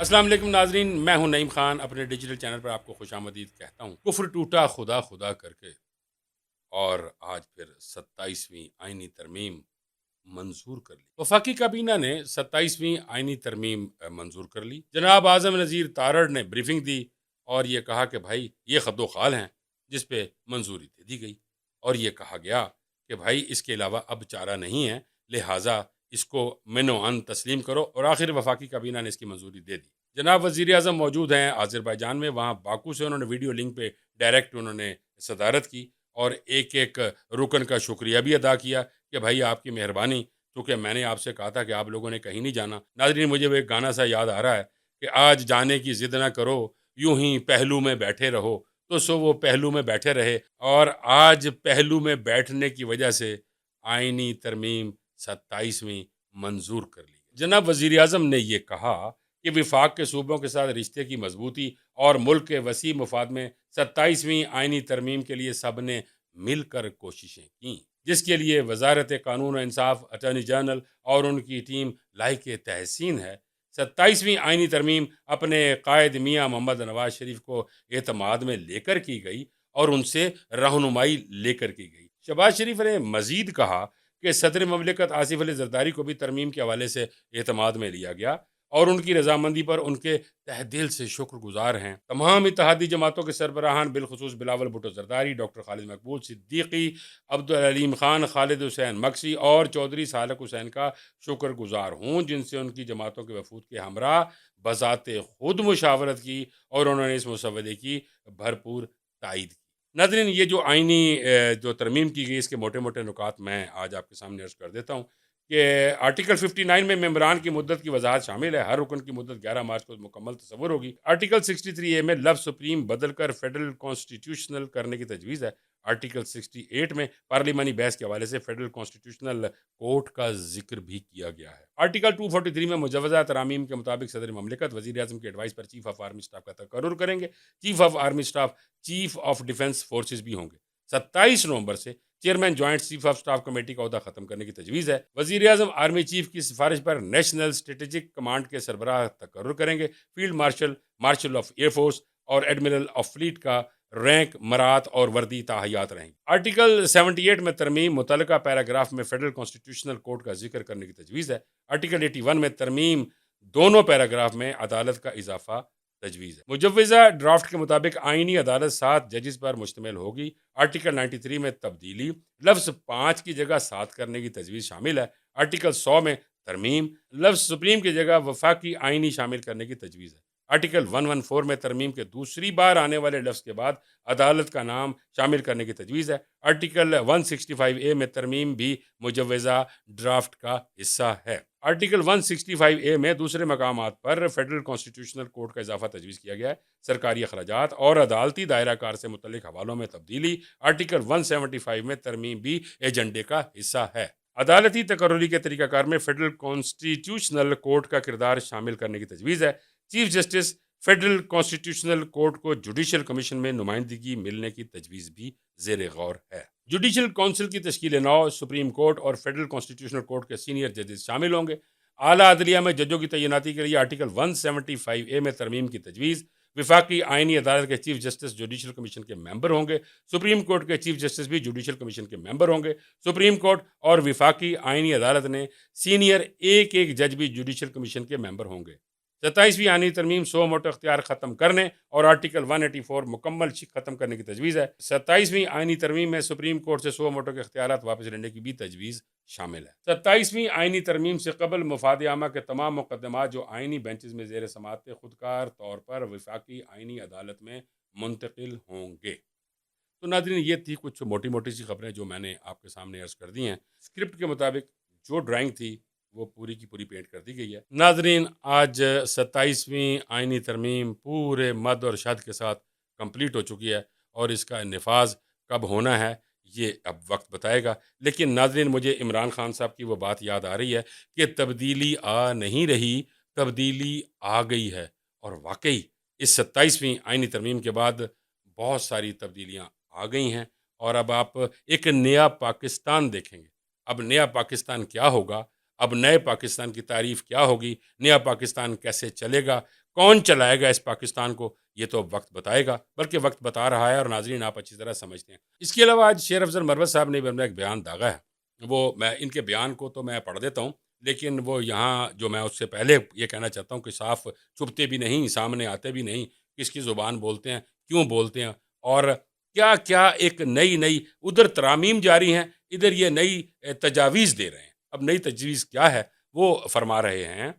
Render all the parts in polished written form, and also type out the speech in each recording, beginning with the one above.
السلام علیکم ناظرین، میں ہوں نعیم خان، اپنے ڈیجیٹل چینل پر آپ کو خوش آمدید کہتا ہوں۔ کفر ٹوٹا خدا خدا کر کے، اور آج پھر 27ویں آئینی ترمیم منظور کر لی۔ وفاقی کابینہ نے 27ویں آئینی ترمیم منظور کر لی۔ جناب اعظم نذیر تارڑ نے بریفنگ دی اور یہ کہا کہ بھائی یہ خد و خال ہیں جس پہ منظوری دے دی گئی، اور یہ کہا گیا کہ بھائی اس کے علاوہ اب چارہ نہیں ہے، لہٰذا اس کو من و عن تسلیم کرو، اور آخر وفاقی کابینہ نے اس کی منظوری دے دی۔ جناب وزیر اعظم موجود ہیں آذربائیجان میں، وہاں باکو سے انہوں نے ویڈیو لنک پہ ڈائریکٹ انہوں نے صدارت کی اور ایک ایک رکن کا شکریہ بھی ادا کیا کہ بھائی آپ کی مہربانی، کیونکہ میں نے آپ سے کہا تھا کہ آپ لوگوں نے کہیں نہیں جانا۔ ناظرین، مجھے وہ ایک گانا سا یاد آ رہا ہے کہ آج جانے کی ضد نہ کرو، یوں ہی پہلو میں بیٹھے رہو، تو سو وہ پہلو میں بیٹھے رہے، اور آج پہلو میں بیٹھنے کی وجہ سے آئینی ترمیم 27ویں منظور کر لی۔ جناب وزیر اعظم نے یہ کہا کہ وفاق کے صوبوں کے ساتھ رشتے کی مضبوطی اور ملک کے وسیع مفاد میں 27ویں آئینی ترمیم کے لیے سب نے مل کر کوششیں کیں، جس کے لیے وزارت قانون و انصاف، اٹارنی جنرل اور ان کی ٹیم لائق تحسین ہے۔ 27ویں آئینی ترمیم اپنے قائد میاں محمد نواز شریف کو اعتماد میں لے کر کی گئی اور ان سے رہنمائی لے کر کی گئی۔ شہباز شریف نے مزید کہا کہ صدر مملکت آصف علی زرداری کو بھی ترمیم کے حوالے سے اعتماد میں لیا گیا اور ان کی رضامندی پر ان کے تہ دل سے شکر گزار ہیں۔ تمام اتحادی جماعتوں کے سربراہان، بالخصوص بلاول بھٹو زرداری، ڈاکٹر خالد مقبول صدیقی، عبدالعلیم خان، خالد حسین مکسی اور چودھری سالک حسین کا شکر گزار ہوں، جن سے ان کی جماعتوں کے وفود کے ہمراہ بذات خود مشاورت کی اور انہوں نے اس مسودے کی بھرپور تائید کی۔ ناظرین، یہ جو آئینی جو ترمیم کی گئی، اس کے موٹے موٹے نکات میں آج آپ کے سامنے عرض کر دیتا ہوں کہ آرٹیکل 59 میں ممبران کی مدت کی وضاحت شامل ہے۔ ہر رکن کی مدت 11 مارچ کو مکمل تصور ہوگی۔ آرٹیکل 63A میں لفظ سپریم بدل کر فیڈرل کانسٹیٹیوشنل کرنے کی تجویز ہے۔ آرٹیکل 68 میں پارلیمانی بحث کے حوالے سے فیڈرل کانسٹیٹیوشنل کورٹ کا ذکر بھی کیا گیا ہے۔ آرٹیکل 243 میں مجوزہ ترامیم کے مطابق صدر مملکت وزیر اعظم کی advice per chief of army staff کا تقرر کریں گے۔ Chief of army staff chief of defence forces بھی ہوں گے۔ 27 نومبر سے chairman joint chief of staff committee کا عہدہ ختم کرنے کی تجویز ہے۔ وزیر اعظم آرمی چیف کی سفارش پر نیشنل اسٹریٹجک کمانڈ کے سربراہ تقرر کریں گے۔ Field marshal, martial of air force اور ایڈمرل آف فلیٹ کا رینک، مرات اور وردی تاحیات رہیں گی۔ آرٹیکل 78 میں ترمیم، متعلقہ پیراگراف میں فیڈرل کانسٹیٹیوشنل کورٹ کا ذکر کرنے کی تجویز ہے۔ آرٹیکل 81 میں ترمیم، دونوں پیراگراف میں عدالت کا اضافہ تجویز ہے۔ مجوزہ ڈرافٹ کے مطابق آئینی عدالت 7 ججز پر مشتمل ہوگی۔ آرٹیکل 93 میں تبدیلی، لفظ 5 کی جگہ 7 کرنے کی تجویز شامل ہے۔ آرٹیکل 100 میں ترمیم، لفظ سپریم کی جگہ وفاقی آئینی شامل کرنے کی تجویز ہے۔ آرٹیکل 114 میں ترمیم کے دوسری بار آنے والے لفظ کے بعد عدالت کا نام شامل کرنے کی تجویز ہے۔ آرٹیکل 165A میں ترمیم بھی مجوزہ ڈرافٹ کا حصہ ہے۔ آرٹیکل 165A میں دوسرے مقامات پر فیڈرل کانسٹیٹیوشنل کورٹ کا اضافہ تجویز کیا گیا ہے۔ سرکاری اخراجات اور عدالتی دائرہ کار سے متعلق حوالوں میں تبدیلی، آرٹیکل 175 میں ترمیم بھی ایجنڈے کا حصہ ہے۔ عدالتی تقرری کے طریقہ کار میں فیڈرل کانسٹیٹیوشنل کورٹ کا کردار شامل کرنے کی تجویز ہے۔ Chief justice federal constitutional court کو جوڈیشل کمیشن میں نمائندگی ملنے کی تجویز بھی زیر غور ہے۔ جوڈیشل کونسل کی تشکیل نو، سپریم کورٹ اور فیڈرل کانسٹیٹیوشنل کورٹ کے سینئر ججز شامل ہوں گے۔ اعلیٰ عدلیہ میں ججوں کی تعیناتی کے لیے آرٹیکل 175A میں ترمیم کی تجویز، وفاقی آئینی عدالت کے چیف جسٹس جوڈیشل کمیشن کے ممبر ہوں گے۔ سپریم کورٹ کے چیف جسٹس بھی جوڈیشل کمیشن کے ممبر ہوں گے۔ سپریم کورٹ اور وفاقی آئینی عدالت نے سینئر ایک جج بھی جوڈیشل کمیشن کے ممبر ہوں گے۔ 27ویں آئینی ترمیم سو موٹو اختیار ختم کرنے اور آرٹیکل 184 مکمل ختم کرنے کی تجویز ہے۔ 27ویں آئینی ترمیم میں سپریم کورٹ سے سو موٹو کے اختیارات واپس لینے کی بھی تجویز شامل ہے۔ 27ویں آئینی ترمیم سے قبل مفاد عامہ کے تمام مقدمات جو آئینی بینچز میں زیر سماعت تھے، خودکار طور پر وفاقی آئینی عدالت میں منتقل ہوں گے۔ تو ناظرین، یہ تھی کچھ موٹی موٹی سی خبریں جو میں نے آپ کے سامنے عرض کر دی ہیں۔ اسکرپٹ کے مطابق جو ڈرائنگ تھی وہ پوری کی پوری پینٹ کر دی گئی ہے۔ ناظرین، آج 27ویں آئینی ترمیم پورے مد اور شد کے ساتھ کمپلیٹ ہو چکی ہے، اور اس کا نفاذ کب ہونا ہے یہ اب وقت بتائے گا۔ لیکن ناظرین، مجھے عمران خان صاحب کی وہ بات یاد آ رہی ہے کہ تبدیلی آ نہیں رہی، تبدیلی آ گئی ہے، اور واقعی اس 27ویں آئینی ترمیم کے بعد بہت ساری تبدیلیاں آ گئی ہیں، اور اب آپ ایک نیا پاکستان دیکھیں گے۔ اب نیا پاکستان کیا ہوگا، اب نئے پاکستان کی تعریف کیا ہوگی، نیا پاکستان کیسے چلے گا، کون چلائے گا اس پاکستان کو، یہ تو اب وقت بتائے گا، بلکہ وقت بتا رہا ہے اور ناظرین آپ اچھی طرح سمجھتے ہیں۔ اس کے علاوہ آج شیر افضل مروت صاحب نے بھی اپنا ایک بیان داغا ہے، وہ میں ان کے بیان کو تو میں پڑھ دیتا ہوں، لیکن وہ یہاں جو میں اس سے پہلے یہ کہنا چاہتا ہوں کہ صاف چھپتے بھی نہیں، سامنے آتے بھی نہیں، کس کی زبان بولتے ہیں، کیوں بولتے ہیں، اور کیا کیا ایک نئی ادھر ترامیم جاری ہیں، ادھر یہ نئی تجاویز دے رہے ہیں۔ اب نئی تجویز کیا ہے وہ فرما رہے ہیں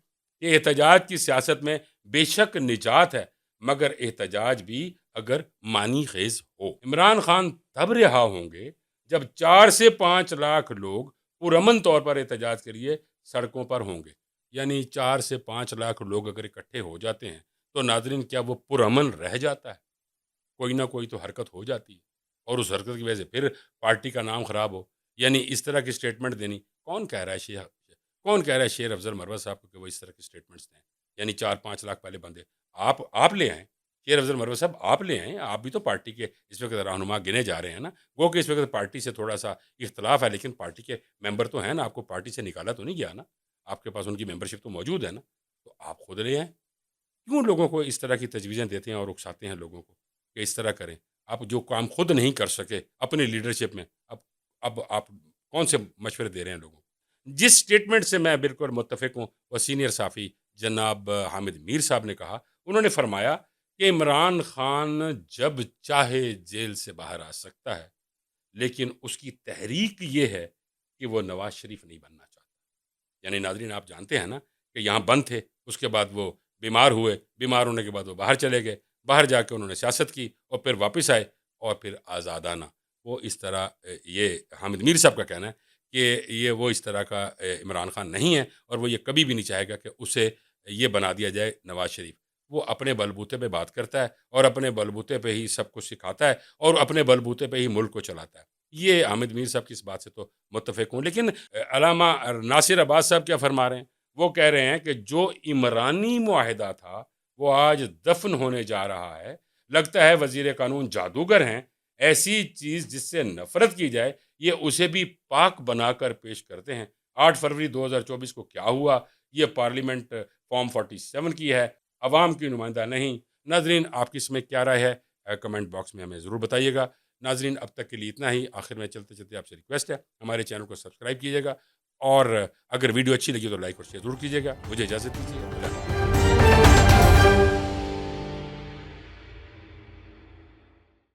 کہ احتجاج کی سیاست میں بے شک نجات ہے، مگر احتجاج بھی اگر معنی خیز ہو۔ عمران خان تب رہا ہوں گے جب 4 سے 5 لاکھ لوگ پرامن طور پر احتجاج کے لیے سڑکوں پر ہوں گے۔ یعنی 4 سے 5 لاکھ لوگ اگر اکٹھے ہو جاتے ہیں تو ناظرین کیا وہ پرامن رہ جاتا ہے؟ کوئی نہ کوئی تو حرکت ہو جاتی ہے، اور اس حرکت کی وجہ سے پھر پارٹی کا نام خراب ہو۔ یعنی اس طرح کی اسٹیٹمنٹ دینی، کون کہہ رہا ہے شیر افضل مروت صاحب کو کہ وہ اس طرح کی اسٹیٹمنٹس دیں؟ یعنی 4-5 لاکھ پہلے بندے آپ لے آئیں، شیر افضل مروت صاحب آپ لے آئیں، آپ بھی تو پارٹی کے اس وقت رہنما گنے جا رہے ہیں نا۔ وہ کہ اس وقت پارٹی سے تھوڑا سا اختلاف ہے، لیکن پارٹی کے ممبر تو ہیں نا، آپ کو پارٹی سے نکالا تو نہیں گیا نا، آپ کے پاس ان کی ممبرشپ تو موجود ہے نا، تو آپ خود لے آئیں۔ کیوں لوگوں کو اس طرح کی تجویزیں دیتے ہیں اور اکساتے ہیں لوگوں کو کہ اس طرح کریں؟ آپ جو کام خود نہیں کر سکے اپنی لیڈرشپ میں، اب آپ کون سے مشورے دے رہے ہیں لوگوں کو؟ جس اسٹیٹمنٹ سے میں بالکل متفق ہوں، وہ سینئر صحافی جناب حامد میر صاحب نے کہا۔ انہوں نے فرمایا کہ عمران خان جب چاہے جیل سے باہر آ سکتا ہے، لیکن اس کی تحریک یہ ہے کہ وہ نواز شریف نہیں بننا چاہتا۔ یعنی ناظرین آپ جانتے ہیں نا کہ یہاں بند تھے، اس کے بعد وہ بیمار ہوئے، بیمار ہونے کے بعد وہ باہر چلے گئے، باہر جا کے انہوں نے سیاست کی اور پھر واپس آئے، اور پھر آزادانہ وہ اس طرح یہ حامد میر صاحب کا کہنا ہے کہ یہ وہ اس طرح کا عمران خان نہیں ہے، اور وہ یہ کبھی بھی نہیں چاہے گا کہ اسے یہ بنا دیا جائے نواز شریف۔ وہ اپنے بلبوتے پہ بات کرتا ہے اور اپنے بلبوتے پہ ہی سب کچھ سکھاتا ہے اور اپنے بلبوتے پہ ہی ملک کو چلاتا ہے۔ یہ حامد میر صاحب کی اس بات سے تو متفق ہوں، لیکن علامہ ناصر عباس صاحب کیا فرما رہے ہیں؟ وہ کہہ رہے ہیں کہ جو عمرانی معاہدہ تھا وہ آج دفن ہونے جا رہا ہے، لگتا ہے وزیر قانون جادوگر ہیں، ایسی چیز جس سے نفرت کی جائے یہ اسے بھی پاک بنا کر پیش کرتے ہیں۔ 8 فروری 2024 کو کیا ہوا؟ یہ پارلیمنٹ فارم 47 کی ہے، عوام کی نمائندہ نہیں۔ ناظرین آپ کی اس میں کیا رائے ہے؟ کمنٹ باکس میں ہمیں ضرور بتائیے گا۔ ناظرین اب تک کے لیے اتنا ہی۔ آخر میں چلتے چلتے آپ سے ریکویسٹ ہے ہمارے چینل کو سبسکرائب کیجیے گا، اور اگر ویڈیو اچھی لگی تو لائک اور شیئر ضرور کیجیے گا۔ مجھے اجازت دیجیے۔